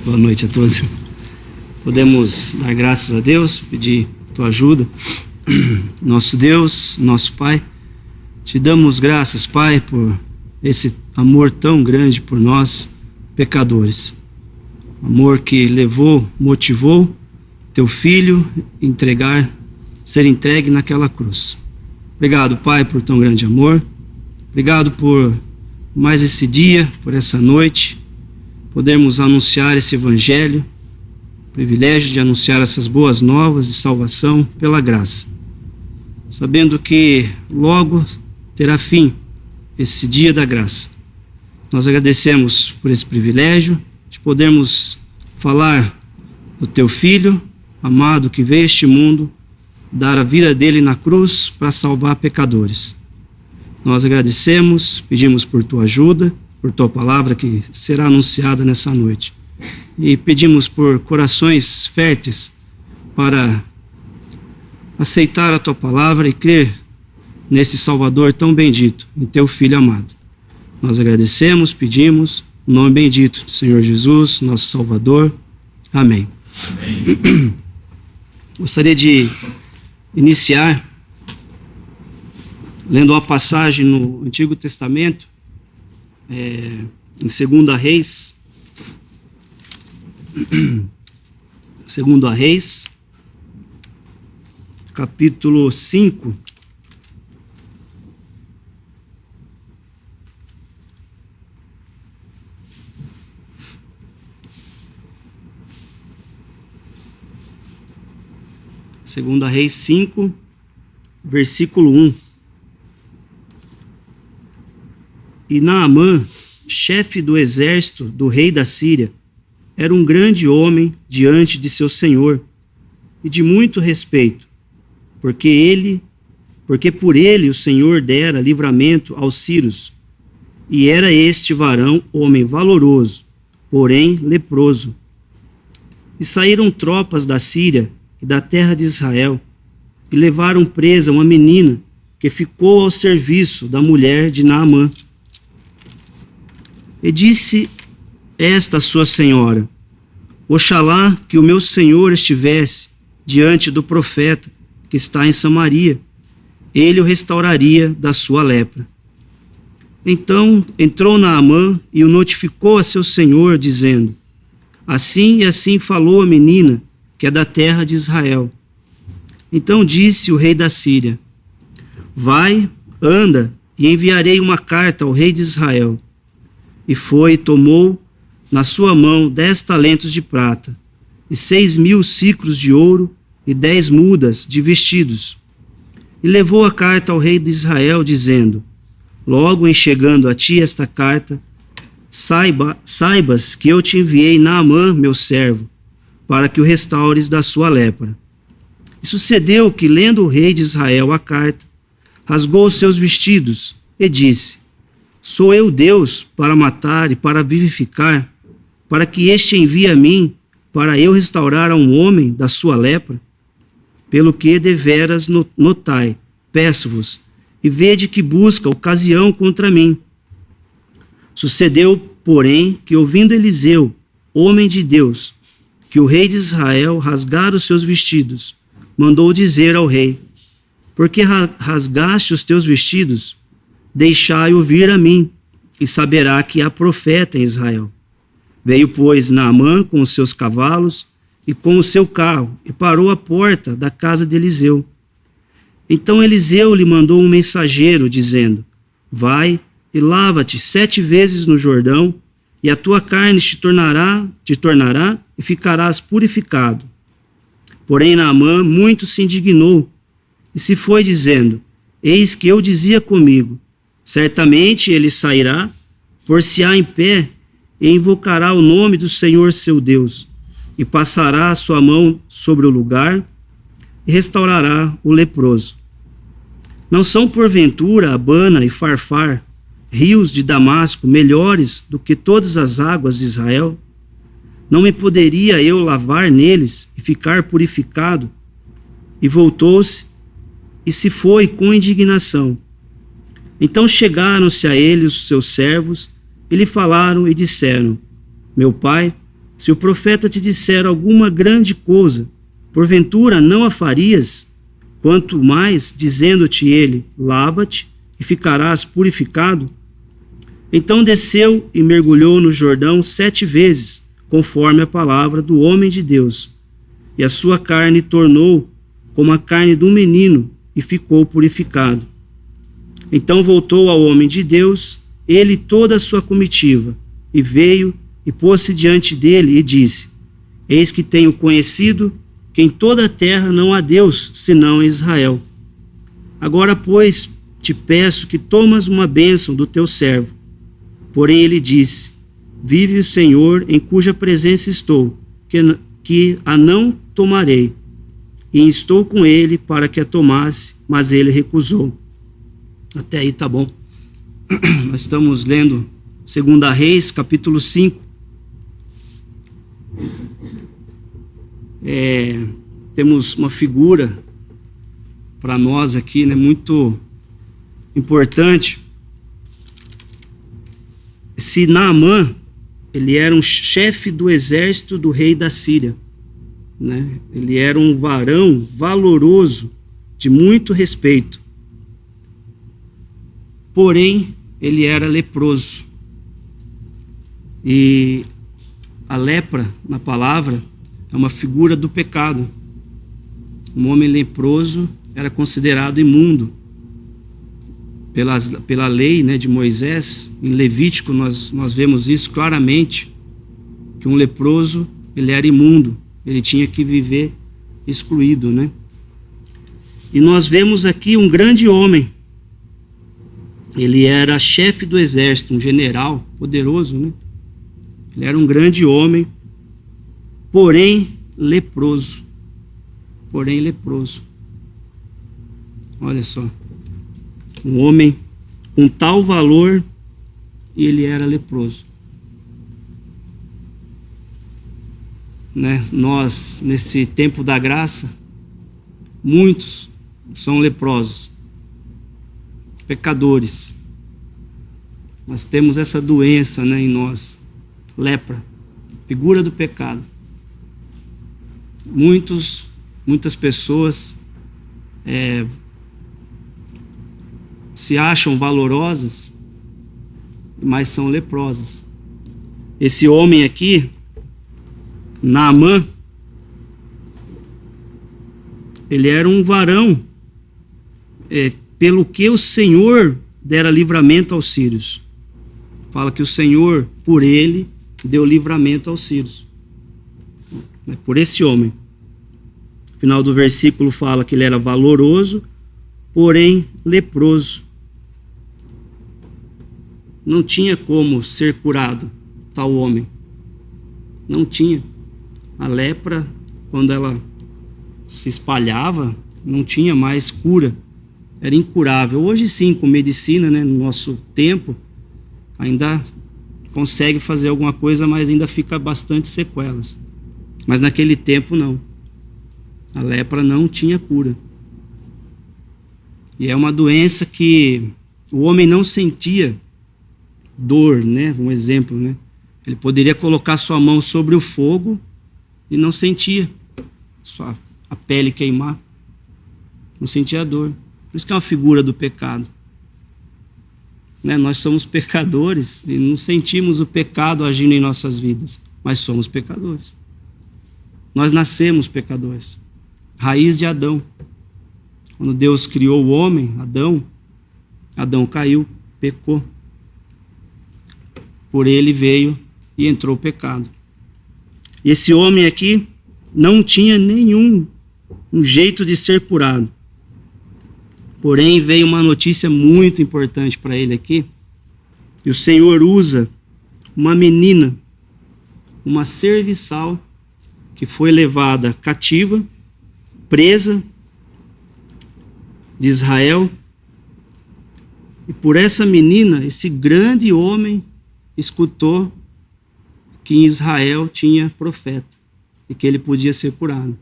Boa noite a todos. Podemos dar graças a Deus, pedir tua ajuda. Nosso Deus, nosso Pai, te damos graças, Pai, por esse amor tão grande por nós, pecadores. Amor que motivou teu Filho ser entregue naquela cruz. Obrigado, Pai, por tão grande amor. Obrigado por mais esse dia, por essa noite, podermos anunciar esse Evangelho, privilégio de anunciar essas boas novas de salvação pela graça, sabendo que logo terá fim esse dia da graça. Nós agradecemos por esse privilégio de podermos falar do teu Filho amado que veio a este mundo, dar a vida dele na cruz para salvar pecadores. Nós agradecemos, pedimos por tua ajuda, por tua palavra que será anunciada nessa noite. E pedimos por corações férteis para aceitar a tua palavra e crer nesse Salvador tão bendito, em teu Filho amado. Nós agradecemos, pedimos, no nome bendito do Senhor Jesus, nosso Salvador. Amém. Amém. Gostaria de iniciar lendo uma passagem no Antigo Testamento, em 2 Reis, 2 Reis, capítulo 5, Segunda Reis 5, versículo 1. E Naamã, chefe do exército do rei da Síria, era um grande homem diante de seu senhor e de muito respeito, porque por ele o Senhor dera livramento aos sírios, e era este varão homem valoroso, porém leproso. E saíram tropas da Síria e da terra de Israel, e levaram presa uma menina que ficou ao serviço da mulher de Naamã. E disse esta sua senhora: Oxalá que o meu senhor estivesse diante do profeta que está em Samaria, ele o restauraria da sua lepra. Então entrou Naamã e o notificou a seu senhor, dizendo: Assim e assim falou a menina, que é da terra de Israel. Então disse o rei da Síria: Vai, anda, e enviarei uma carta ao rei de Israel. E foi e tomou na sua mão 10 talentos de prata, e 6.000 siclos de ouro, e 10 mudas de vestidos. E levou a carta ao rei de Israel, dizendo: Logo em chegando a ti esta carta, saibas que eu te enviei Naamã, meu servo, para que o restaures da sua lepra. E sucedeu que, lendo o rei de Israel a carta, rasgou os seus vestidos e disse: Sou eu Deus para matar e para vivificar, para que este envie a mim, para eu restaurar a um homem da sua lepra? Pelo que deveras notai, peço-vos, e vede que busca ocasião contra mim. Sucedeu, porém, que ouvindo Eliseu, homem de Deus, que o rei de Israel rasgara os seus vestidos, mandou dizer ao rei: Por que rasgaste os teus vestidos? Deixai-o vir a mim, e saberá que há profeta em Israel. Veio, pois, Naamã com os seus cavalos e com o seu carro, e parou à porta da casa de Eliseu. Então Eliseu lhe mandou um mensageiro, dizendo: Vai e lava-te 7 vezes no Jordão, e a tua carne te tornará e ficarás purificado. Porém Naamã muito se indignou, e se foi dizendo: Eis que eu dizia comigo: Certamente ele sairá, por-se-á em pé, e invocará o nome do Senhor seu Deus, e passará a sua mão sobre o lugar, e restaurará o leproso. Não são porventura Abana e Farfar, rios de Damasco, melhores do que todas as águas de Israel? Não me poderia eu lavar neles e ficar purificado? E voltou-se e se foi com indignação. Então chegaram-se a ele os seus servos, e lhe falaram e disseram: Meu pai, Se o profeta te disser alguma grande coisa, porventura não a farias? Quanto mais, dizendo-te ele, lava-te e ficarás purificado? Então desceu e mergulhou no Jordão 7 vezes, conforme a palavra do homem de Deus. E a sua carne tornou como a carne de um menino, e ficou purificado. Então voltou ao homem de Deus, ele e toda a sua comitiva, e veio e pôs-se diante dele e disse: Eis que tenho conhecido que em toda a terra não há Deus, senão em Israel. Agora, pois, te peço que tomas uma bênção do teu servo. Porém ele disse: Vive o Senhor, em cuja presença estou, que a não tomarei. E estou com ele para que a tomasse, mas ele recusou. Até aí tá bom. Nós estamos lendo 2 Reis, capítulo 5. Temos uma figura para nós aqui, né, muito importante. Esse Naamã, ele era um chefe do exército do rei da Síria, né? Ele era um varão valoroso, de muito respeito. Porém, ele era leproso. E a lepra, na palavra, é uma figura do pecado. Um homem leproso era considerado imundo. Pela lei, né, de Moisés, em Levítico nós vemos isso claramente, que um leproso, ele era imundo, ele tinha que viver excluído, né? E nós vemos aqui um grande homem. Ele era chefe do exército, um general poderoso, né? Ele era um grande homem, porém leproso. Porém leproso. Olha só. Um homem com tal valor, e ele era leproso. Né? Nós, nesse tempo da graça, muitos são leprosos, pecadores. Nós temos essa doença, né, em nós, lepra, figura do pecado. Muitas pessoas se acham valorosas, mas são leprosas. Esse homem aqui, Naamã, ele era um varão, pelo que o Senhor dera livramento aos sírios. Fala que o Senhor, por ele, deu livramento aos sírios. Por esse homem. No final do versículo fala que ele era valoroso, porém leproso. Não tinha como ser curado tal homem. Não tinha. A lepra, quando ela se espalhava, não tinha mais cura. Era incurável. Hoje sim, com medicina, né, no nosso tempo, ainda consegue fazer alguma coisa, mas ainda fica bastante sequelas. Mas naquele tempo não. A lepra não tinha cura. E é uma doença que o homem não sentia dor, né? Um exemplo, né? Ele poderia colocar sua mão sobre o fogo e não sentia só a pele queimar. Não sentia dor. Por isso que é uma figura do pecado. Né? Nós somos pecadores e não sentimos o pecado agindo em nossas vidas, mas somos pecadores. Nós nascemos pecadores. Raiz de Adão. Quando Deus criou o homem, Adão caiu, pecou. Por ele veio e entrou o pecado. E esse homem aqui não tinha nenhum jeito de ser curado. Porém, veio uma notícia muito importante para ele aqui. E o Senhor usa uma menina, uma serviçal, que foi levada cativa, presa de Israel. E por essa menina, esse grande homem escutou que em Israel tinha profeta e que ele podia ser curado.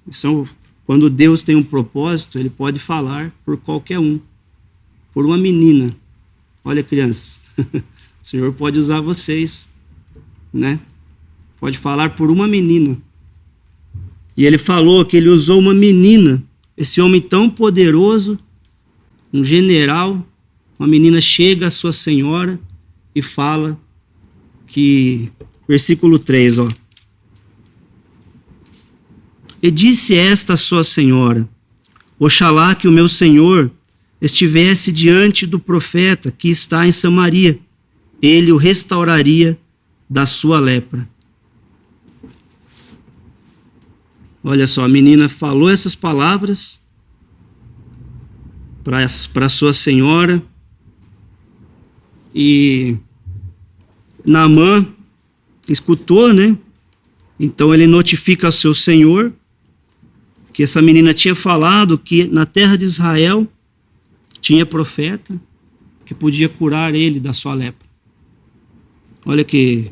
Então, quando Deus tem um propósito, ele pode falar por qualquer um, por uma menina. Olha, crianças, o Senhor pode usar vocês né? Pode falar por uma menina. E ele falou que ele usou uma menina, esse homem tão poderoso, um general, uma menina chega à sua senhora e fala que, versículo 3, ó. E disse esta a sua senhora: Oxalá que o meu senhor estivesse diante do profeta que está em Samaria, ele o restauraria da sua lepra. Olha só, a menina falou essas palavras para sua senhora, e Naamã escutou, né? Então ele notifica ao seu senhor que essa menina tinha falado que na terra de Israel tinha profeta que podia curar ele da sua lepra. Olha que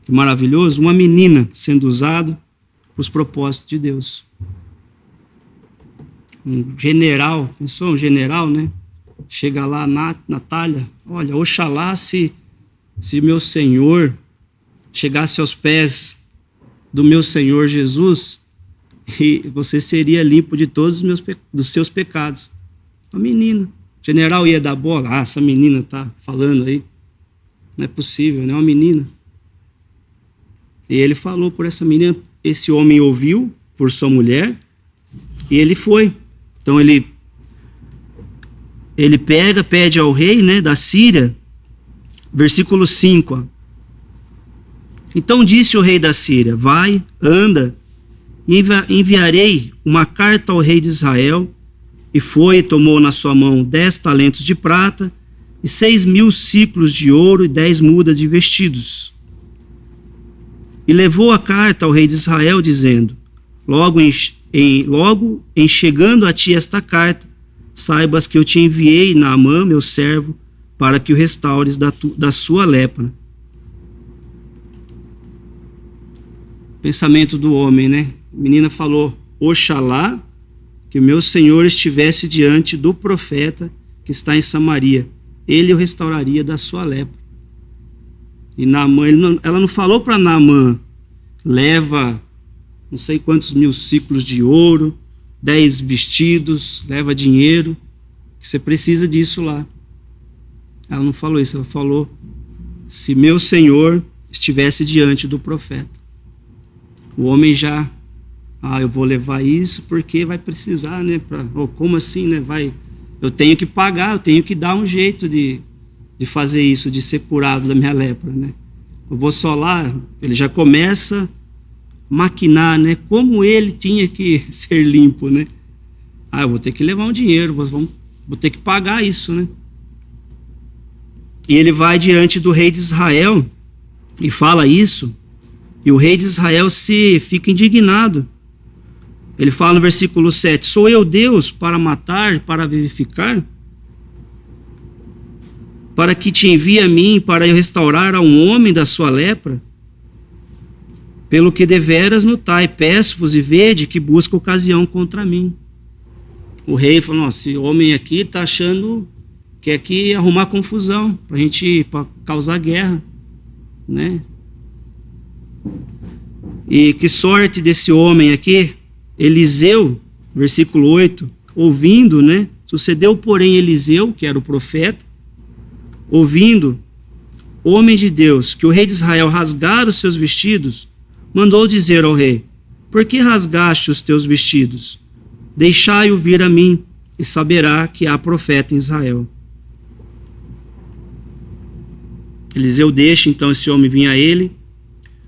maravilhoso, uma menina sendo usada para os propósitos de Deus. Um general, pensou um general, né? Chega lá, Natália, olha, oxalá se meu Senhor chegasse aos pés do meu Senhor Jesus, e você seria limpo de todos dos seus pecados. Uma menina. O general ia dar bola. Essa menina está falando aí. Não é possível, né? Uma menina. E ele falou por essa menina. Esse homem ouviu por sua mulher e ele foi. Então ele pede ao rei, né, da Síria, versículo 5. Ó. Então disse o rei da Síria: vai, anda, e enviarei uma carta ao rei de Israel. E foi e tomou na sua mão 10 talentos de prata e 6.000 siclos de ouro e 10 mudas de vestidos. E levou a carta ao rei de Israel, dizendo: logo em chegando a ti esta carta, saibas que eu te enviei Naamã, meu servo, para que o restaures da sua lepra. Pensamento do homem, né? A menina falou: oxalá que o meu senhor estivesse diante do profeta que está em Samaria, ele o restauraria da sua lepra. E Naamã, ela não falou para Naamã: leva não sei quantos 1.000 ciclos de ouro, 10 vestidos, leva dinheiro, que você precisa disso lá. Ela não falou isso, ela falou: se meu senhor estivesse diante do profeta. O homem já, eu vou levar isso porque vai precisar, né? Como assim, né? Eu tenho que pagar, eu tenho que dar um jeito de fazer isso, de ser curado da minha lepra, né? Eu vou só lá, ele já começa a maquinar, né? Como ele tinha que ser limpo, né? Eu vou ter que levar um dinheiro, vou ter que pagar isso, né? E ele vai diante do rei de Israel e fala isso, e o rei de Israel fica indignado. Ele fala no versículo 7, sou eu Deus para matar, para vivificar? Para que te envie a mim, para eu restaurar a um homem da sua lepra? Pelo que deveras notai, peço-vos e vede que busca ocasião contra mim. O rei falou: esse homem aqui está achando que é aqui arrumar confusão, para causar guerra, né? E que sorte desse homem aqui, Eliseu, versículo 8, ouvindo, né? Sucedeu, porém, Eliseu, que era o profeta, ouvindo, homem de Deus, que o rei de Israel rasgara os seus vestidos, mandou dizer ao rei: por que rasgaste os teus vestidos? Deixai-o vir a mim, e saberá que há profeta em Israel. Eliseu deixa então esse homem vir a ele.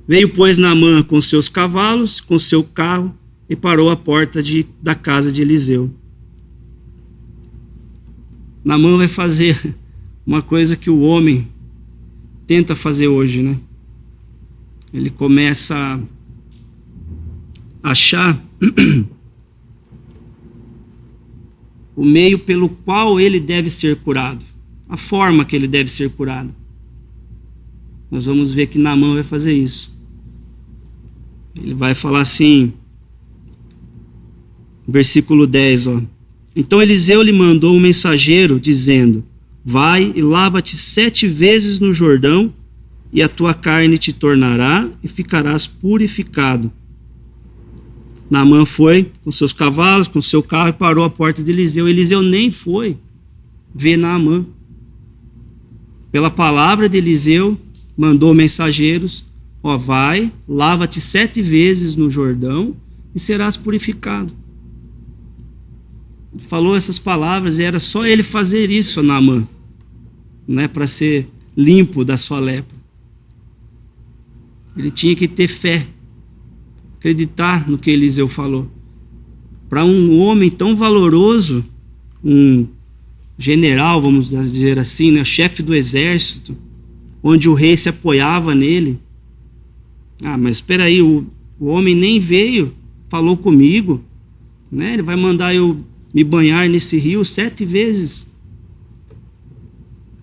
Veio, pois, Naamã com seus cavalos, com seu carro, e parou à porta da casa de Eliseu. Naamã vai fazer uma coisa que o homem tenta fazer hoje, né? Ele começa a achar o meio pelo qual ele deve ser curado, a forma que ele deve ser curado. Nós vamos ver que Naamã vai fazer isso. Ele vai falar assim, versículo 10, ó. Então Eliseu lhe mandou um mensageiro, dizendo: vai e lava-te 7 vezes no Jordão, e a tua carne te tornará e ficarás purificado. Naamã foi com seus cavalos, com seu carro e parou à porta de Eliseu. Eliseu nem foi ver Naamã. Pela palavra de Eliseu, mandou mensageiros: ó, vai, lava-te 7 vezes no Jordão e serás purificado. Falou essas palavras e era só ele fazer isso, Naamã, né, para ser limpo da sua lepra. Ele tinha que ter fé, acreditar no que Eliseu falou. Para um homem tão valoroso, um general, vamos dizer assim, né, chefe do exército, onde o rei se apoiava nele. Ah, mas espera aí, o homem nem veio, falou comigo, né? Ele vai mandar eu me banhar nesse rio 7 vezes.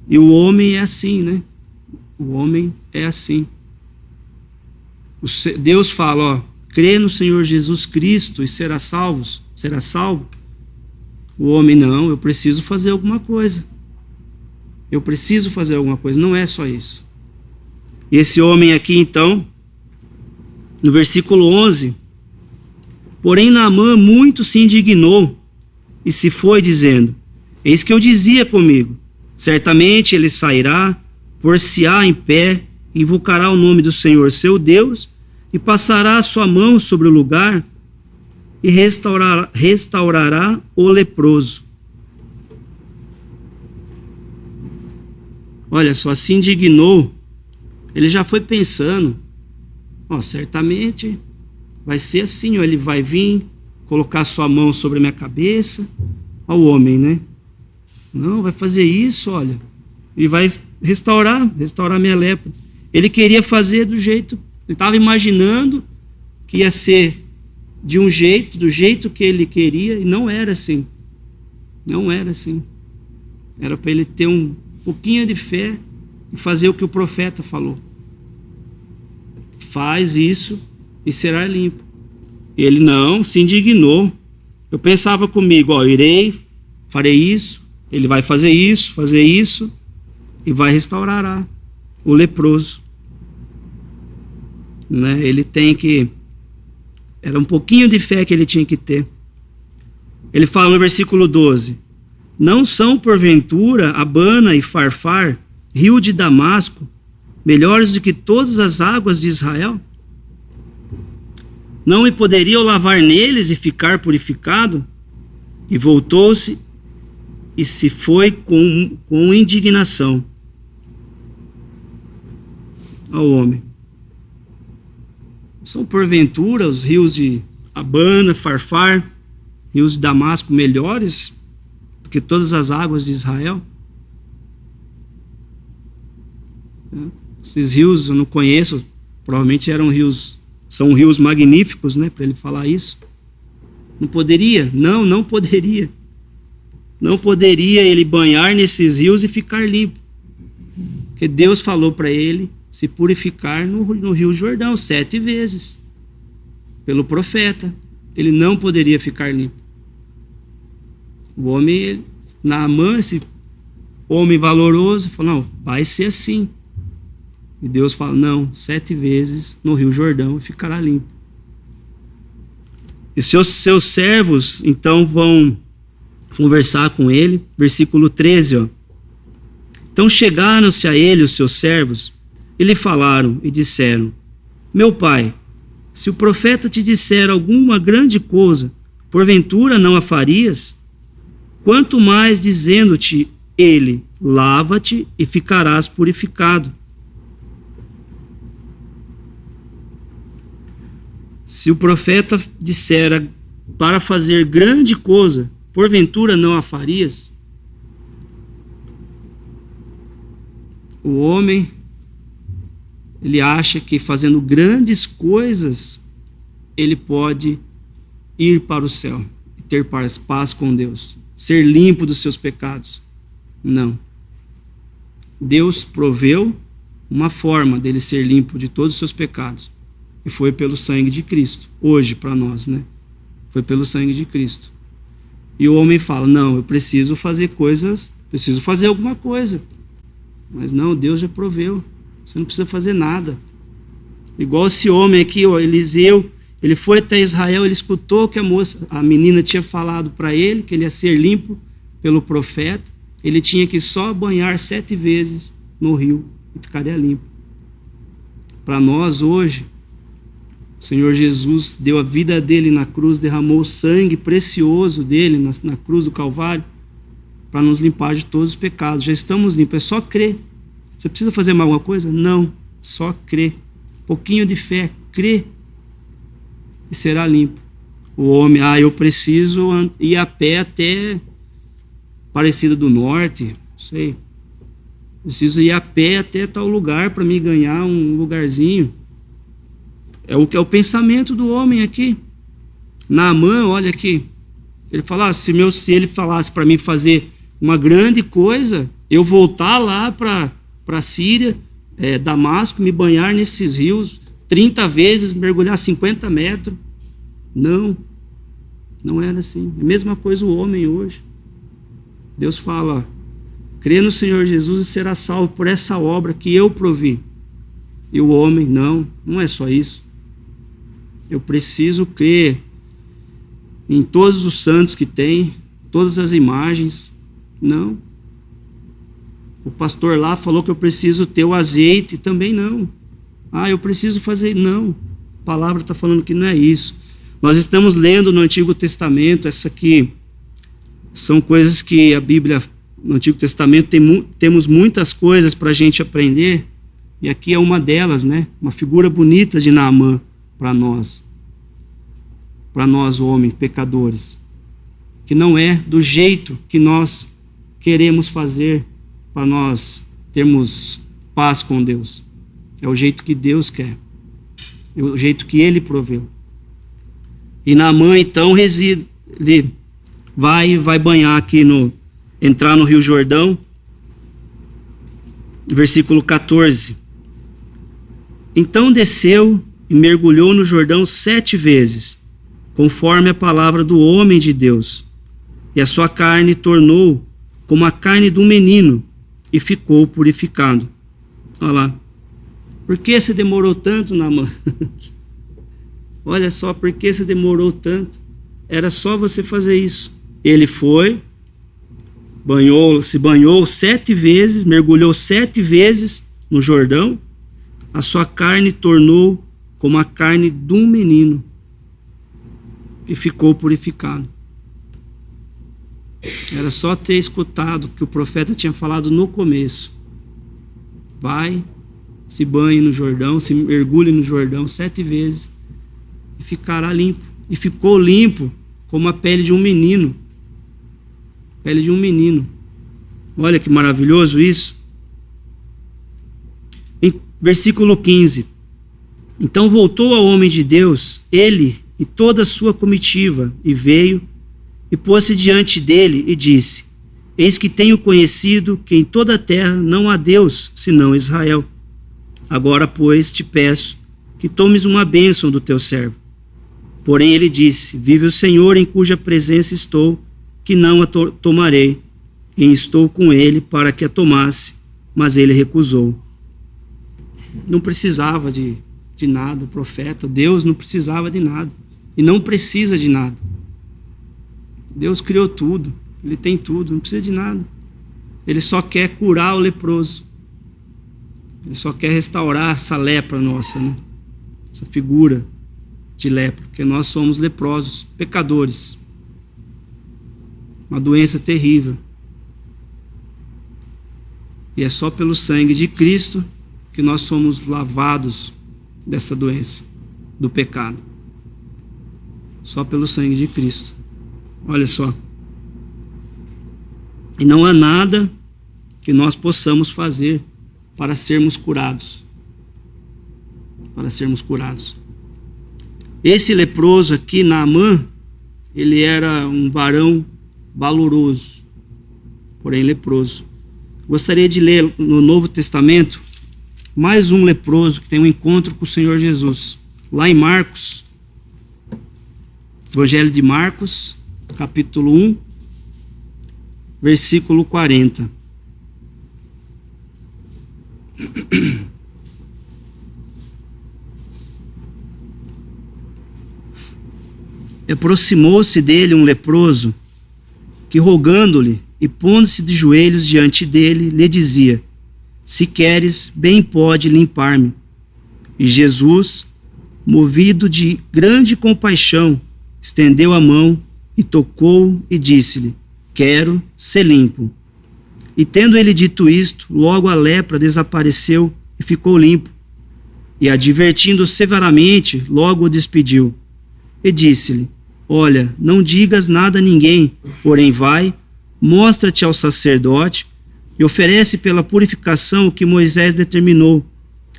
E o homem é assim, né? O homem é assim. Deus fala, ó, crê no Senhor Jesus Cristo e será salvo. O homem, não, eu preciso fazer alguma coisa. Eu preciso fazer alguma coisa, não é só isso. E esse homem aqui, então, no versículo 11, porém Naamã muito se indignou e se foi dizendo, eis que eu dizia comigo, certamente ele sairá, por-se-á em pé, invocará o nome do Senhor seu Deus e passará a sua mão sobre o lugar e restaurará o leproso. Olha só, se indignou, ele já foi pensando, ó, certamente vai ser assim, ó, ele vai vir, colocar sua mão sobre a minha cabeça, ó, o homem, né? Não, vai fazer isso, olha, e vai restaurar minha lepra. Ele queria fazer do jeito, ele estava imaginando que ia ser de um jeito, do jeito que ele queria, e não era assim. Não era assim. Era para ele ter um pouquinho de fé e fazer o que o profeta falou. Faz isso e será limpo. Ele não, se indignou. Eu pensava comigo, ó, farei isso, ele vai fazer isso, e vai restaurar o leproso. Né? Ele tem que... Era um pouquinho de fé que ele tinha que ter. Ele fala no versículo 12, não são porventura Abana e Farfar, rio de Damasco, melhores do que todas as águas de Israel? Não me poderia eu lavar neles e ficar purificado? E voltou-se e se foi com indignação ao homem. São porventura os rios de Abana, Farfar, rios de Damasco melhores do que todas as águas de Israel? Esses rios eu não conheço, provavelmente são rios magníficos, né, para ele falar isso. Não poderia? Não poderia. Não poderia ele banhar nesses rios e ficar limpo. Porque Deus falou para ele se purificar no Rio Jordão 7 vezes. Pelo profeta. Ele não poderia ficar limpo. O homem, Naamã, esse homem valoroso, falou, não, vai ser assim. E Deus fala, não, 7 vezes no Rio Jordão e ficará limpo. E seus servos, então, vão conversar com ele. Versículo 13, ó. Então chegaram-se a ele os seus servos e lhe falaram e disseram, meu pai, se o profeta te disser alguma grande coisa, porventura não a farias? Quanto mais dizendo-te ele, lava-te e ficarás purificado. Se o profeta dissera para fazer grande coisa, porventura não a farias? O homem, ele acha que fazendo grandes coisas, ele pode ir para o céu e ter paz com Deus, ser limpo dos seus pecados. Não. Deus proveu uma forma dele ser limpo de todos os seus pecados. E foi pelo sangue de Cristo. Hoje, para nós, né? Foi pelo sangue de Cristo. E o homem fala, não, eu preciso fazer coisas, preciso fazer alguma coisa. Mas não, Deus já proveu. Você não precisa fazer nada. Igual esse homem aqui, ó, Eliseu, ele foi até Israel, ele escutou que a menina tinha falado para ele que ele ia ser limpo pelo profeta. Ele tinha que só banhar 7 vezes no rio e ficaria limpo. Para nós hoje, o Senhor Jesus deu a vida dele na cruz, derramou o sangue precioso dele na cruz do Calvário para nos limpar de todos os pecados. Já estamos limpos, é só crer. Você precisa fazer mais alguma coisa? Não, só crer. Um pouquinho de fé, crer e será limpo. O homem, eu preciso ir a pé até Aparecida do Norte, não sei. Preciso ir a pé até tal lugar para me ganhar um lugarzinho. É o que é o pensamento do homem aqui. Naamã, olha aqui. Ele fala, se ele falasse para mim fazer uma grande coisa, eu voltar lá para a Síria, Damasco, me banhar nesses rios 30 vezes, mergulhar 50 metros. Não era assim. É a mesma coisa o homem hoje. Deus fala, crê no Senhor Jesus e será salvo por essa obra que eu provi. E o homem, não é só isso. Eu preciso crer em todos os santos que tem, todas as imagens. Não. O pastor lá falou que eu preciso ter o azeite, também não. Eu preciso fazer, não. A palavra está falando que não é isso. Nós estamos lendo no Antigo Testamento, essa aqui são coisas que a Bíblia, no Antigo Testamento, temos muitas coisas para a gente aprender, e aqui é uma delas, né? Uma figura bonita de Naamã para nós, homens, pecadores, que não é do jeito que nós queremos fazer para nós termos paz com Deus. É o jeito que Deus quer, é o jeito que Ele proveu. E Naamã, então, ele vai banhar aqui, entrar no Rio Jordão, versículo 14. Então desceu e mergulhou no Jordão 7 vezes, conforme a palavra do homem de Deus, e a sua carne tornou como a carne de um menino, e ficou purificado. Olha lá. Por que você demorou tanto, Naamã? Olha só, por que você demorou tanto? Era só você fazer isso. Ele foi, se banhou 7 vezes, mergulhou 7 vezes no Jordão, a sua carne tornou como a carne de um menino, e ficou purificado. Era só ter escutado o que o profeta tinha falado no começo. Vai, se banhe no Jordão, se mergulhe no Jordão 7 vezes e ficará limpo. E ficou limpo como a pele de um menino. Pele de um menino. Olha que maravilhoso isso. Em versículo 15. Então voltou ao homem de Deus, ele e toda a sua comitiva, e veio e pôs-se diante dele e disse: Eis que tenho conhecido que em toda a terra não há Deus senão Israel. Agora, pois, te peço que tomes uma bênção do teu servo. Porém ele disse: Vive o Senhor em cuja presença estou, que não a tomarei. E estou com ele para que a tomasse, mas ele recusou. Não precisava de nada, o profeta. Deus não precisava de nada. E não precisa de nada. Deus criou tudo, Ele tem tudo, não precisa de nada. Ele só quer curar o leproso. Ele só quer restaurar essa lepra nossa, né? Essa figura de lepra, porque nós somos leprosos, pecadores. Uma doença terrível. E é só pelo sangue de Cristo que nós somos lavados dessa doença, do pecado. Só pelo sangue de Cristo. Olha só. E não há nada que nós possamos fazer para sermos curados. Para sermos curados. Esse leproso aqui, Naamã, ele era um varão valoroso, porém leproso. Gostaria de ler no Novo Testamento mais um leproso que tem um encontro com o Senhor Jesus. Lá em Marcos, Evangelho de Marcos, capítulo 1, versículo 40. Aproximou-se dele um leproso, que rogando-lhe e pondo-se de joelhos diante dele, lhe dizia: se queres, bem pode limpar-me. E Jesus, movido de grande compaixão, estendeu a mão e tocou e disse-lhe: quero ser limpo. E tendo ele dito isto, logo a lepra desapareceu e ficou limpo. E advertindo severamente, logo o despediu. E disse-lhe: olha, não digas nada a ninguém, porém vai, mostra-te ao sacerdote e oferece pela purificação o que Moisés determinou,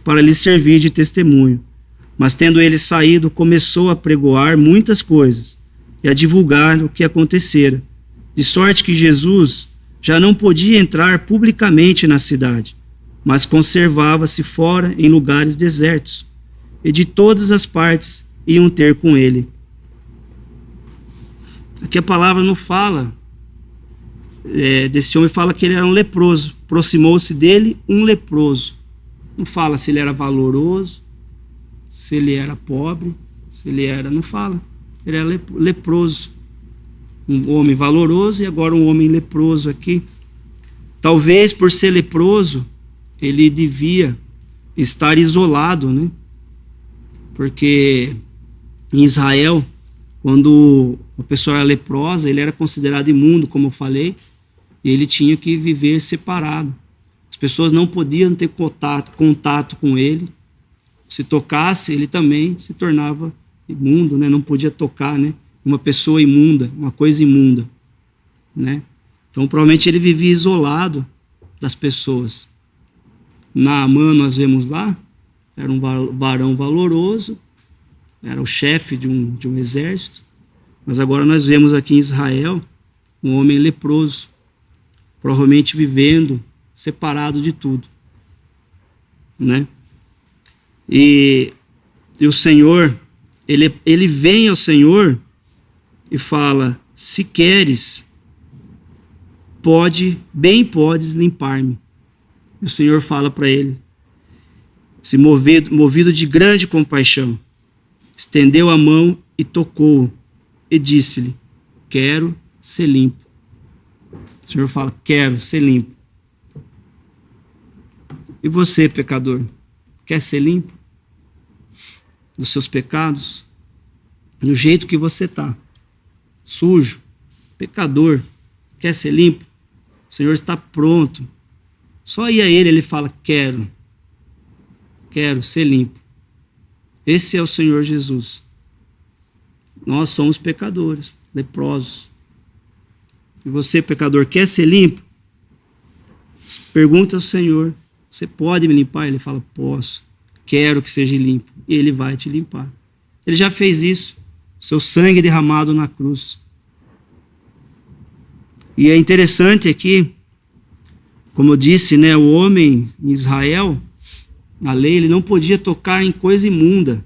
para lhe servir de testemunho. Mas tendo ele saído, começou a pregoar muitas coisas e a divulgar o que acontecera, de sorte que Jesus já não podia entrar publicamente na cidade, mas conservava-se fora em lugares desertos, e de todas as partes iam ter com ele. Aqui a palavra não fala desse homem, fala que ele era um leproso. Aproximou-se dele um leproso. Não fala se ele era valoroso, se ele era pobre, se ele era... Não fala. Ele era leproso. Um homem valoroso e agora um homem leproso aqui. Talvez por ser leproso, ele devia estar isolado, né? Porque em Israel, quando a pessoa era leprosa, ele era considerado imundo, como eu falei, e ele tinha que viver separado. As pessoas não podiam ter contato com ele. Se tocasse, ele também se tornava imundo, né? Não podia tocar, né? Uma pessoa imunda, uma coisa imunda, né? Então, provavelmente ele vivia isolado das pessoas. Naamã, nós vemos lá, era um varão valoroso, era o chefe de um exército, mas agora nós vemos aqui em Israel um homem leproso, provavelmente vivendo separado de tudo, né? E o Senhor, ele vem ao Senhor e fala: se queres, bem podes limpar-me. E o Senhor fala para ele, se movido de grande compaixão, estendeu a mão e tocou, e disse-lhe: quero ser limpo. O Senhor fala: quero ser limpo. E você, pecador, quer ser limpo dos seus pecados? No jeito que você está, sujo, pecador, quer ser limpo? O Senhor está pronto. Só ir a ele fala: quero ser limpo. Esse é o Senhor Jesus. Nós somos pecadores, leprosos. E você, pecador, quer ser limpo? Pergunta ao Senhor: você pode me limpar? Ele fala: posso. Quero que seja limpo. E ele vai te limpar. Ele já fez isso. Seu sangue derramado na cruz. E é interessante aqui, como eu disse, né, o homem em Israel, na lei, ele não podia tocar em coisa imunda.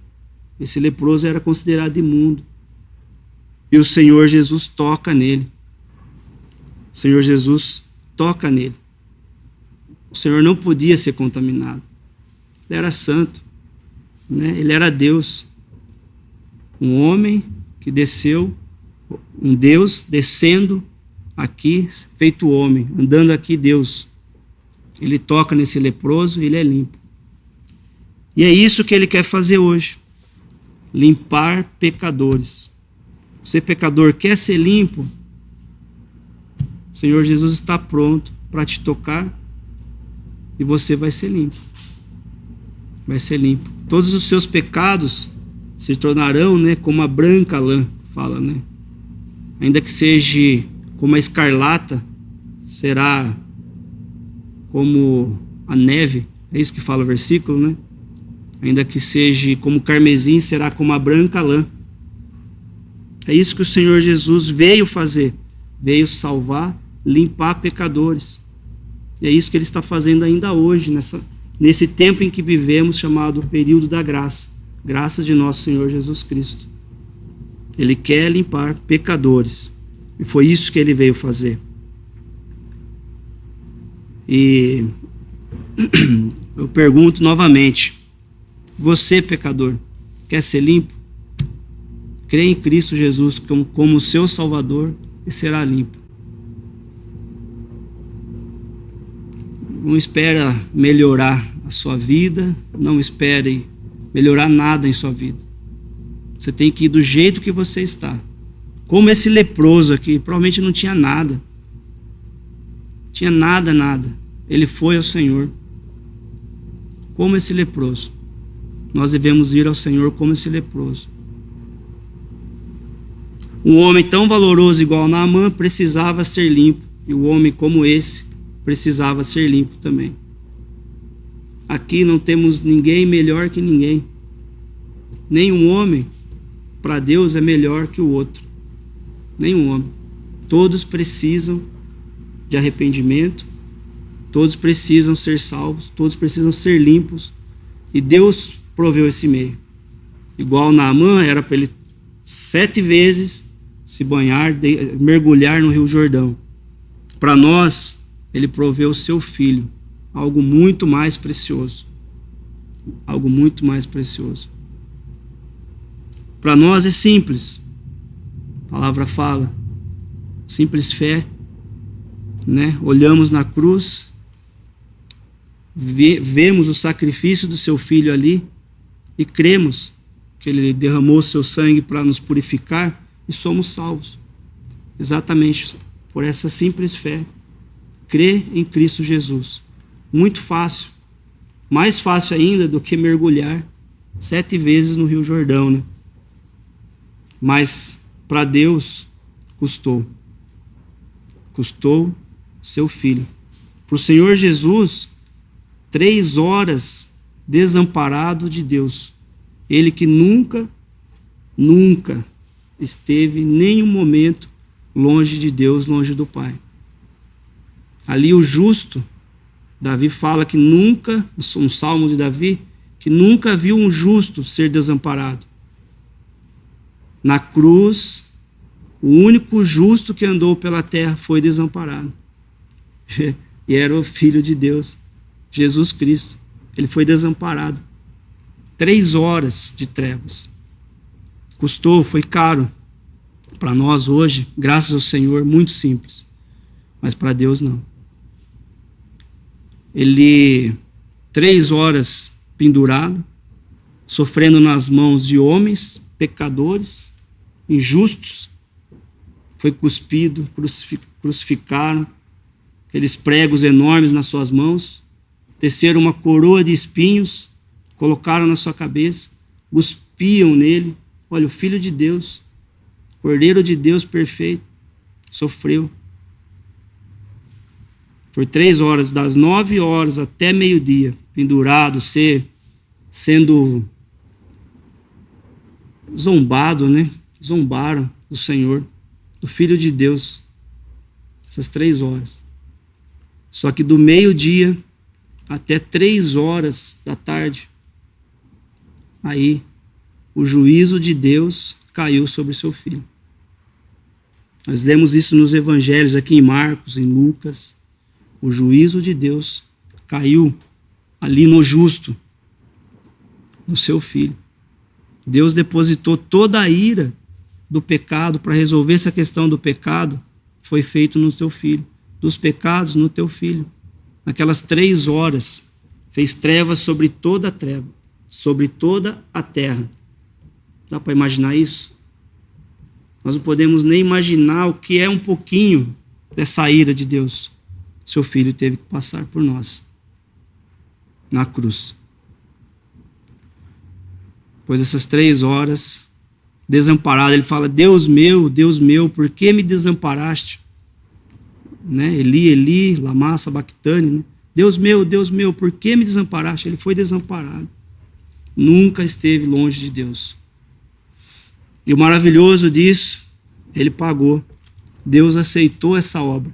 Esse leproso era considerado imundo. E o Senhor Jesus toca nele. O Senhor Jesus toca nele. O Senhor não podia ser contaminado. Ele era santo, né? Ele era Deus. Um homem que desceu, um Deus descendo aqui, feito homem, andando aqui Deus. Ele toca nesse leproso e ele é limpo. E é isso que ele quer fazer hoje. Limpar pecadores. Você, pecador, quer ser limpo? O Senhor Jesus está pronto para te tocar e você vai ser limpo. Vai ser limpo. Todos os seus pecados se tornarão, né, como a branca lã, fala, né? Ainda que seja como a escarlata, será como a neve. É isso que fala o versículo, né? Ainda que seja como carmesim, será como a branca lã. É isso que o Senhor Jesus veio fazer. Veio salvar, limpar pecadores. E é isso que ele está fazendo ainda hoje, nesse tempo em que vivemos, chamado período da graça. Graça de nosso Senhor Jesus Cristo. Ele quer limpar pecadores. E foi isso que ele veio fazer. E eu pergunto novamente: você, pecador, quer ser limpo? crê em Cristo Jesus como seu Salvador e será limpo. Não espera melhorar a sua vida, não espere melhorar nada em sua vida. Você tem que ir do jeito que você está. Como esse leproso aqui, provavelmente não tinha nada. Tinha nada. Ele foi ao Senhor. Como esse leproso. Nós devemos ir ao Senhor como esse leproso. Um homem tão valoroso igual Naamã precisava ser limpo. E um homem como esse precisava ser limpo também. Aqui não temos ninguém melhor que ninguém. Nenhum homem para Deus é melhor que o outro. Nenhum homem. Todos precisam de arrependimento. Todos precisam ser salvos. Todos precisam ser limpos. E Deus proveu esse meio. Igual Naamã, era para ele 7 vezes se banhar, mergulhar no Rio Jordão. Para nós, ele proveu o seu filho. Algo muito mais precioso. Algo muito mais precioso. Para nós é simples. A palavra fala. Simples fé. Né? Olhamos na cruz. Vemos o sacrifício do seu filho ali. E cremos que ele derramou o seu sangue para nos purificar. E somos salvos. Exatamente por essa simples fé. Crer em Cristo Jesus. Muito fácil. Mais fácil ainda do que mergulhar 7 vezes no Rio Jordão, né? Mas para Deus custou. Custou seu filho. Para o Senhor Jesus, 3 horas desamparado de Deus. Ele que nunca esteve em nenhum momento longe de Deus, longe do Pai. Ali o justo, Davi fala que nunca, um salmo de Davi, que nunca viu um justo ser desamparado. Na cruz, o único justo que andou pela terra foi desamparado. E era o Filho de Deus, Jesus Cristo. Ele foi desamparado. 3 horas de trevas. Custou, foi caro. Para nós hoje, graças ao Senhor, muito simples. Mas para Deus não. Ele, 3 horas pendurado, sofrendo nas mãos de homens, pecadores, injustos, foi cuspido, crucificaram, aqueles pregos enormes nas suas mãos, teceram uma coroa de espinhos, colocaram na sua cabeça, cuspiam nele. Olha, o Filho de Deus, Cordeiro de Deus perfeito, sofreu. Por 3 horas, das 9 horas até meio-dia, pendurado, sendo zombado, né? Zombaram do Senhor, do Filho de Deus, essas 3 horas. Só que do meio-dia até 3 horas da tarde, aí o juízo de Deus caiu sobre o seu filho. Nós lemos isso nos evangelhos, aqui em Marcos, em Lucas. O juízo de Deus caiu ali no justo, no seu filho. Deus depositou toda a ira do pecado para resolver essa questão do pecado, foi feito no teu filho. Dos pecados no teu filho. Naquelas 3 horas, fez trevas sobre toda a treva, sobre toda a terra. Dá para imaginar isso? Nós não podemos nem imaginar o que é um pouquinho dessa ira de Deus. Seu filho teve que passar por nós na cruz. Pois essas 3 horas, desamparado, ele fala: Deus meu, por que me desamparaste? Né? Eli, Eli, lama sabachthani, né? Deus meu, por que me desamparaste? Ele foi desamparado. Nunca esteve longe de Deus. E o maravilhoso disso, ele pagou. Deus aceitou essa obra.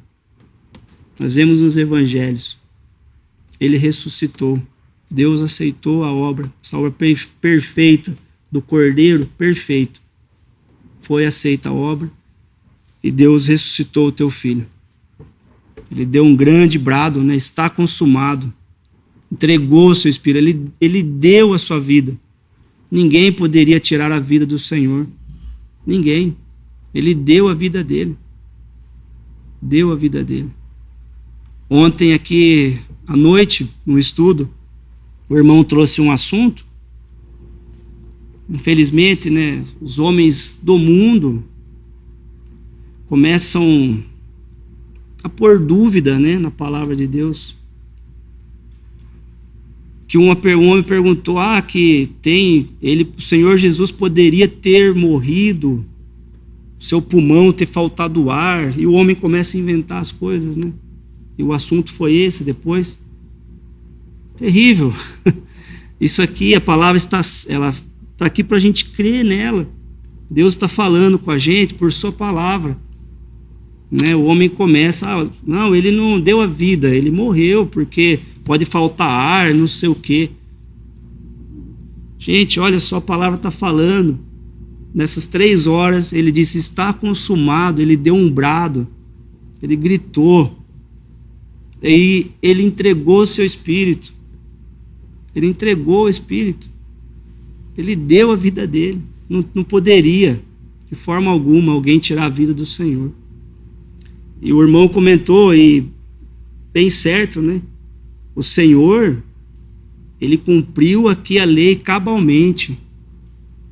Nós vemos nos evangelhos. Ele ressuscitou. Deus aceitou a obra, essa obra perfeita do Cordeiro perfeito. Foi aceita a obra e Deus ressuscitou o teu filho. Ele deu um grande brado, né? Está consumado. Entregou o seu espírito. Ele deu a sua vida. Ninguém poderia tirar a vida do Senhor. Ninguém. Ele deu a vida dele. Deu a vida dele. Ontem aqui à noite, no estudo, o irmão trouxe um assunto. Infelizmente, né, os homens do mundo começam a pôr dúvida, né, na palavra de Deus. Que um homem perguntou, que o Senhor Jesus poderia ter morrido, seu pulmão ter faltado ar, e o homem começa a inventar as coisas, né? E o assunto foi esse depois. Terrível. Isso aqui, a palavra está aqui para a gente crer nela. Deus está falando com a gente por sua palavra. Né? O homem começa, não, ele não deu a vida, ele morreu porque pode faltar ar, não sei o quê. Gente, olha só, a palavra está falando. Nessas 3 horas, ele disse, está consumado, ele deu um brado, ele gritou. E ele entregou o seu espírito. Ele entregou o espírito. Ele deu a vida dele. Não poderia, de forma alguma, alguém tirar a vida do Senhor. E o irmão comentou, e bem certo, né? O Senhor, ele cumpriu aqui a lei cabalmente.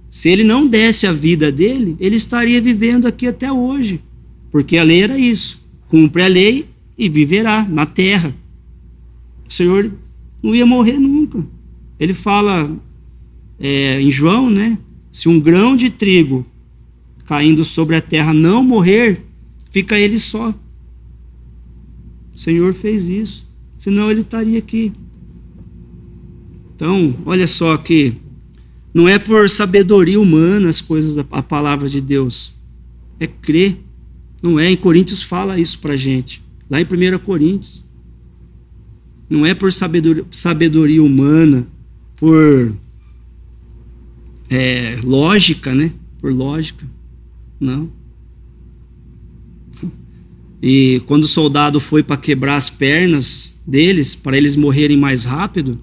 Se ele não desse a vida dele, ele estaria vivendo aqui até hoje. Porque a lei era isso. Cumpre a lei e viverá na terra. O Senhor não ia morrer nunca. Ele fala em João, né? Se um grão de trigo caindo sobre a terra não morrer, fica ele só. O Senhor fez isso. Senão ele estaria aqui. Então, olha só que não é por sabedoria humana as coisas a palavra de Deus. É crer. Não é? Em Coríntios fala isso pra gente. Lá em 1 Coríntios. Não é por sabedoria humana, por lógica, né? Por lógica. Não. E quando o soldado foi para quebrar as pernas deles, para eles morrerem mais rápido,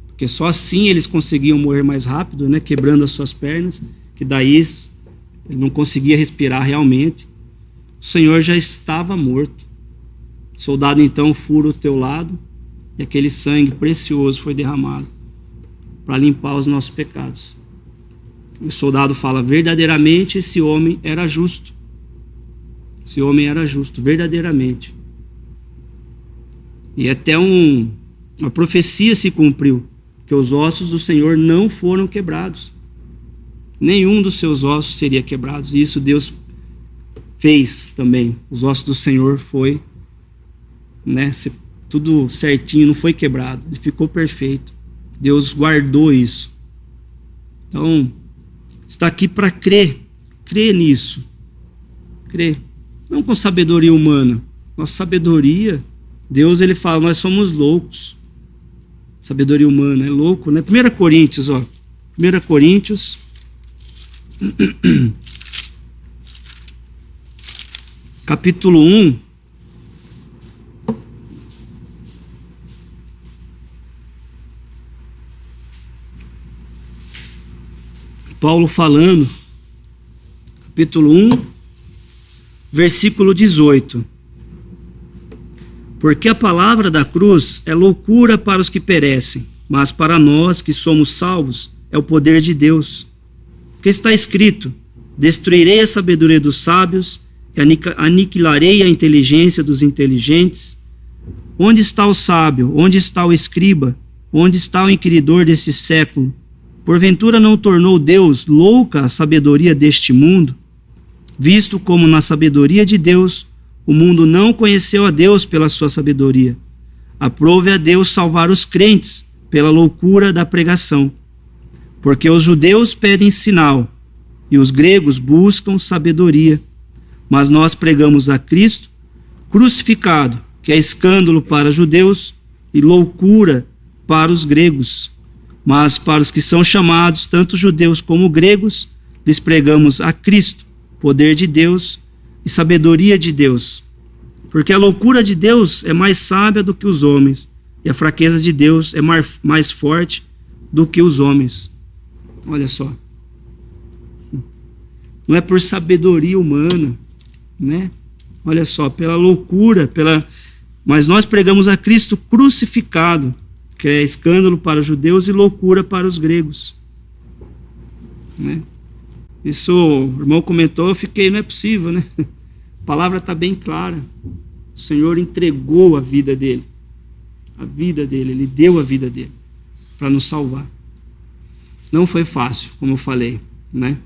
porque só assim eles conseguiam morrer mais rápido, né? Quebrando as suas pernas, que daí ele não conseguia respirar realmente. O Senhor já estava morto. O soldado então fura o teu lado e aquele sangue precioso foi derramado para limpar os nossos pecados. E o soldado fala, verdadeiramente esse homem era justo. Esse homem era justo, verdadeiramente. E até uma profecia se cumpriu, que os ossos do Senhor não foram quebrados. Nenhum dos seus ossos seria quebrados. E isso Deus fez também. Os ossos do Senhor foi, né, tudo certinho, não foi quebrado. Ele ficou perfeito. Deus guardou isso. Então, está aqui para crer. Crer nisso. Crer. Não com sabedoria humana. Nossa sabedoria, Deus, ele fala, nós somos loucos. Sabedoria humana, é louco, né? 1 Coríntios, 1 Coríntios. Capítulo 1. Paulo falando, capítulo 1, versículo 18. Porque a palavra da cruz é loucura para os que perecem, mas para nós que somos salvos é o poder de Deus. Porque está escrito, destruirei a sabedoria dos sábios e aniquilarei a inteligência dos inteligentes. Onde está o sábio? Onde está o escriba? Onde está o inquiridor desse século? Porventura não tornou Deus louca a sabedoria deste mundo? Visto como na sabedoria de Deus, o mundo não conheceu a Deus pela sua sabedoria. Aprove a Deus salvar os crentes pela loucura da pregação. Porque os judeus pedem sinal e os gregos buscam sabedoria. Mas nós pregamos a Cristo crucificado, que é escândalo para os judeus e loucura para os gregos. Mas para os que são chamados, tanto judeus como gregos, lhes pregamos a Cristo, poder de Deus e sabedoria de Deus. Porque a loucura de Deus é mais sábia do que os homens, e a fraqueza de Deus é mais forte do que os homens. Olha só. não é por sabedoria humana, né? Olha só, pela loucura, mas nós pregamos a Cristo crucificado, que é escândalo para os judeus e loucura para os gregos, né? Isso o irmão comentou, eu fiquei, não é possível, né? A palavra está bem clara. O Senhor entregou a vida dele. A vida dele, ele deu a vida dele para nos salvar. Não foi fácil, como eu falei, né?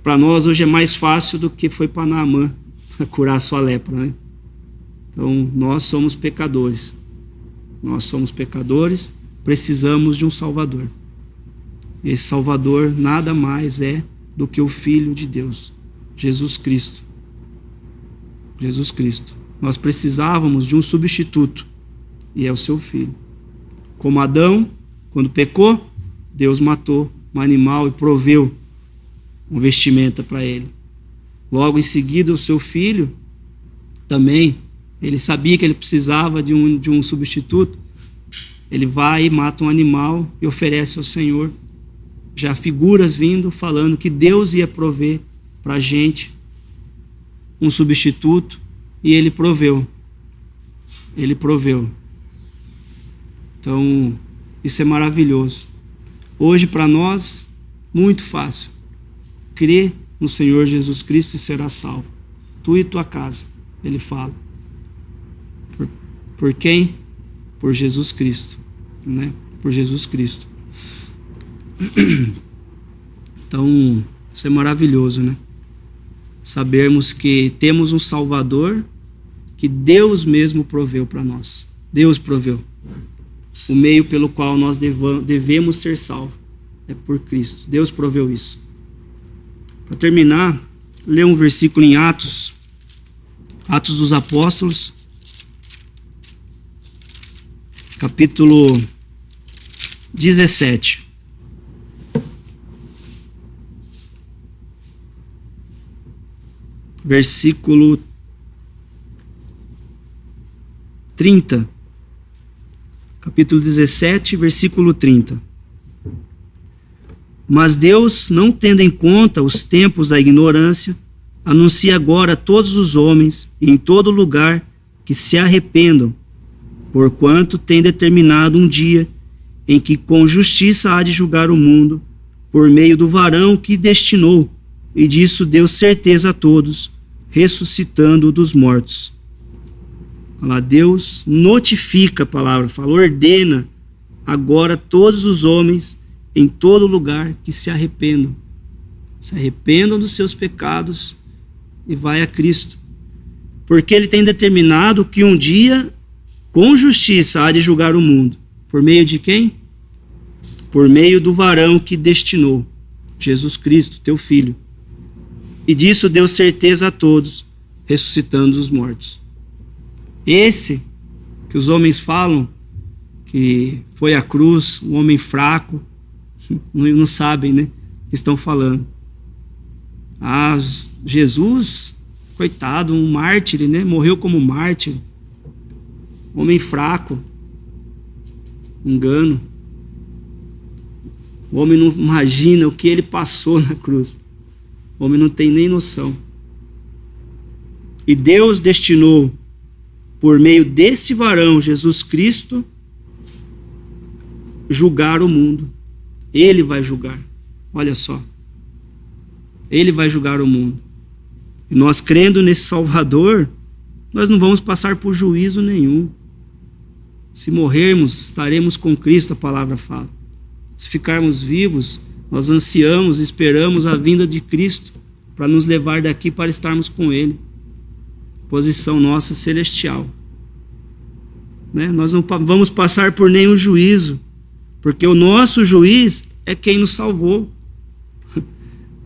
Para nós hoje é mais fácil do que foi para Naamã curar a sua lepra, né? Então, nós somos pecadores. Nós somos pecadores, precisamos de um Salvador. Esse Salvador nada mais é do que o Filho de Deus, Jesus Cristo. Jesus Cristo. Nós precisávamos de um substituto, e é o seu Filho. Como Adão, quando pecou, Deus matou um animal e proveu uma vestimenta para ele. Logo em seguida, o seu Filho também, ele sabia que ele precisava de um substituto. Ele vai e mata um animal e oferece ao Senhor. Já figuras vindo falando que Deus ia prover para a gente um substituto, e ele proveu. Ele proveu. Então, isso é maravilhoso. Hoje, para nós, muito fácil. Crê no Senhor Jesus Cristo e será salvo. Tu e tua casa, ele fala. Por quem? Por Jesus Cristo, né? Por Jesus Cristo. Então, isso é maravilhoso, né? Sabermos que temos um Salvador que Deus mesmo proveu para nós. Deus proveu. O meio pelo qual nós devemos ser salvos é por Cristo. Deus proveu isso. Para terminar, ler um versículo em Atos dos Apóstolos, capítulo 17. Versículo 30. Capítulo 17, versículo 30. Mas Deus, não tendo em conta os tempos da ignorância, anuncia agora a todos os homens e em todo lugar que se arrependam, porquanto tem determinado um dia em que com justiça há de julgar o mundo, por meio do varão que destinou, e disso deu certeza a todos, ressuscitando dos mortos. Fala, Deus notifica a palavra, fala, ordena agora todos os homens em todo lugar que se arrependam. Se arrependam dos seus pecados e vai a Cristo. Porque ele tem determinado que um dia, com justiça, há de julgar o mundo. Por meio de quem? Por meio do varão que destinou, Jesus Cristo, teu Filho. E disso deu certeza a todos, ressuscitando os mortos. Esse que os homens falam que foi à cruz, um homem fraco, não sabem, né, o que estão falando. Ah, Jesus, coitado, um mártir, né, morreu como mártir, homem fraco, engano. O homem não imagina o que ele passou na cruz. O homem não tem nem noção. E Deus destinou, por meio desse varão, Jesus Cristo, julgar o mundo. Ele vai julgar. Olha só. Ele vai julgar o mundo. E nós, crendo nesse Salvador, nós não vamos passar por juízo nenhum. Se morrermos, estaremos com Cristo, a palavra fala. Se ficarmos vivos, nós ansiamos, esperamos a vinda de Cristo para nos levar daqui para estarmos com Ele. Posição nossa celestial. Né? Nós não vamos passar por nenhum juízo, porque o nosso juiz é quem nos salvou.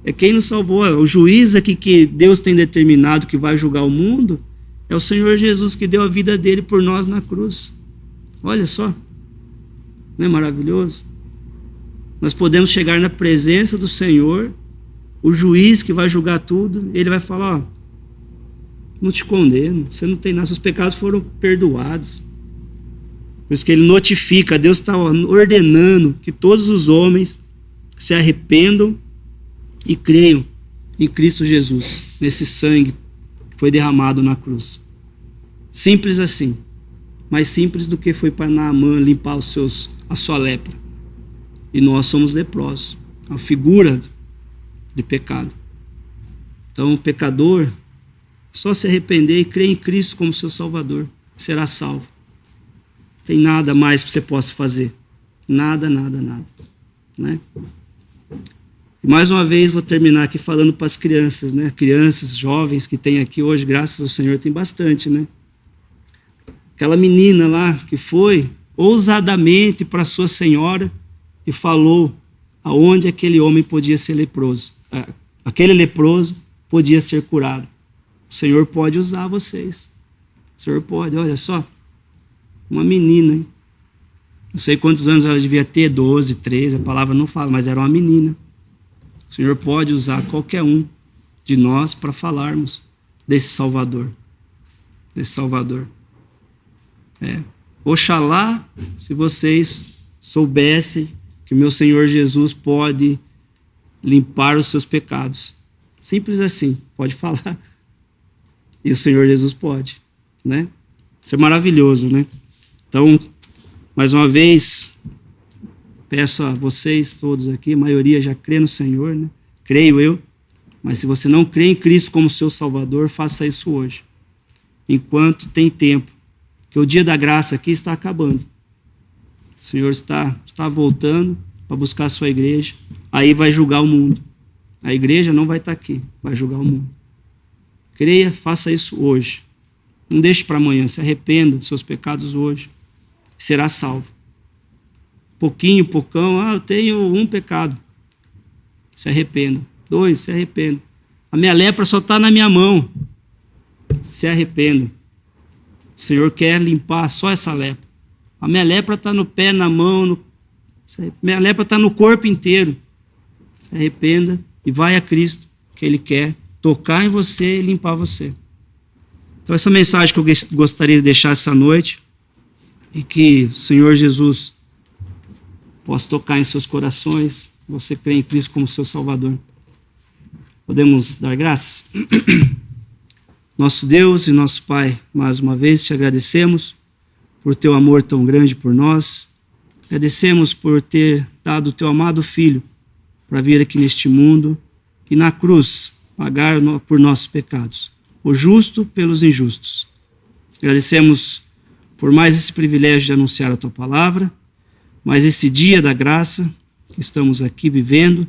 É quem nos salvou. O juiz aqui que Deus tem determinado que vai julgar o mundo é o Senhor Jesus, que deu a vida dele por nós na cruz. Olha só. Não é maravilhoso? Nós podemos chegar na presença do Senhor, o juiz que vai julgar tudo, ele vai falar, ó, não te condeno, você não tem nada, seus pecados foram perdoados. Por isso que ele notifica, Deus está ordenando que todos os homens se arrependam e creiam em Cristo Jesus, nesse sangue que foi derramado na cruz. Simples assim, mais simples do que foi para Naamã limpar a sua lepra. E nós somos leprosos, uma figura de pecado. Então o pecador, só se arrepender e crer em Cristo como seu Salvador, será salvo. Não tem nada mais que você possa fazer. Nada, nada, nada. Né? E mais uma vez vou terminar aqui falando para as crianças, né? Crianças, jovens que tem aqui hoje, graças ao Senhor, tem bastante, né? Aquela menina lá que foi ousadamente para sua senhora e falou aonde aquele homem podia ser leproso. Aquele leproso podia ser curado. O Senhor pode usar vocês. O Senhor pode, olha só. Uma menina, hein? Não sei quantos anos ela devia ter, 12, 13, a palavra não fala, mas era uma menina. O Senhor pode usar qualquer um de nós para falarmos desse Salvador. Desse Salvador. Oxalá, se vocês soubessem que o meu Senhor Jesus pode limpar os seus pecados. Simples assim, pode falar. E o Senhor Jesus pode, né? Isso é maravilhoso, né? Então, mais uma vez, peço a vocês todos aqui, a maioria já crê no Senhor, né? Creio eu, mas se você não crê em Cristo como seu Salvador, faça isso hoje, enquanto tem tempo, que o dia da graça aqui está acabando. O Senhor está voltando para buscar a sua igreja, aí vai julgar o mundo. A igreja não vai estar aqui, vai julgar o mundo. Creia, faça isso hoje. Não deixe para amanhã, se arrependa dos seus pecados hoje. Será salvo. Pouquinho, poucão, eu tenho um pecado. Se arrependa. 2, se arrependa. A minha lepra só está na minha mão. Se arrependa. O Senhor quer limpar só essa lepra. A minha lepra está no pé, na mão, minha lepra está no corpo inteiro. Se arrependa e vai a Cristo, que Ele quer tocar em você e limpar você. Então essa mensagem que eu gostaria de deixar essa noite, e que o Senhor Jesus possa tocar em seus corações, você crê em Cristo como seu Salvador. Podemos dar graças? Nosso Deus e nosso Pai, mais uma vez te agradecemos por teu amor tão grande por nós. Agradecemos por ter dado o teu amado Filho para vir aqui neste mundo e na cruz pagar por nossos pecados, o justo pelos injustos. Agradecemos por mais esse privilégio de anunciar a tua palavra, mais esse dia da graça que estamos aqui vivendo,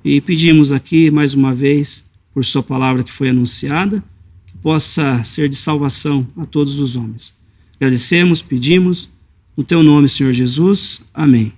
e pedimos aqui mais uma vez por sua palavra que foi anunciada, que possa ser de salvação a todos os homens. Agradecemos, pedimos, no teu nome, Senhor Jesus. Amém.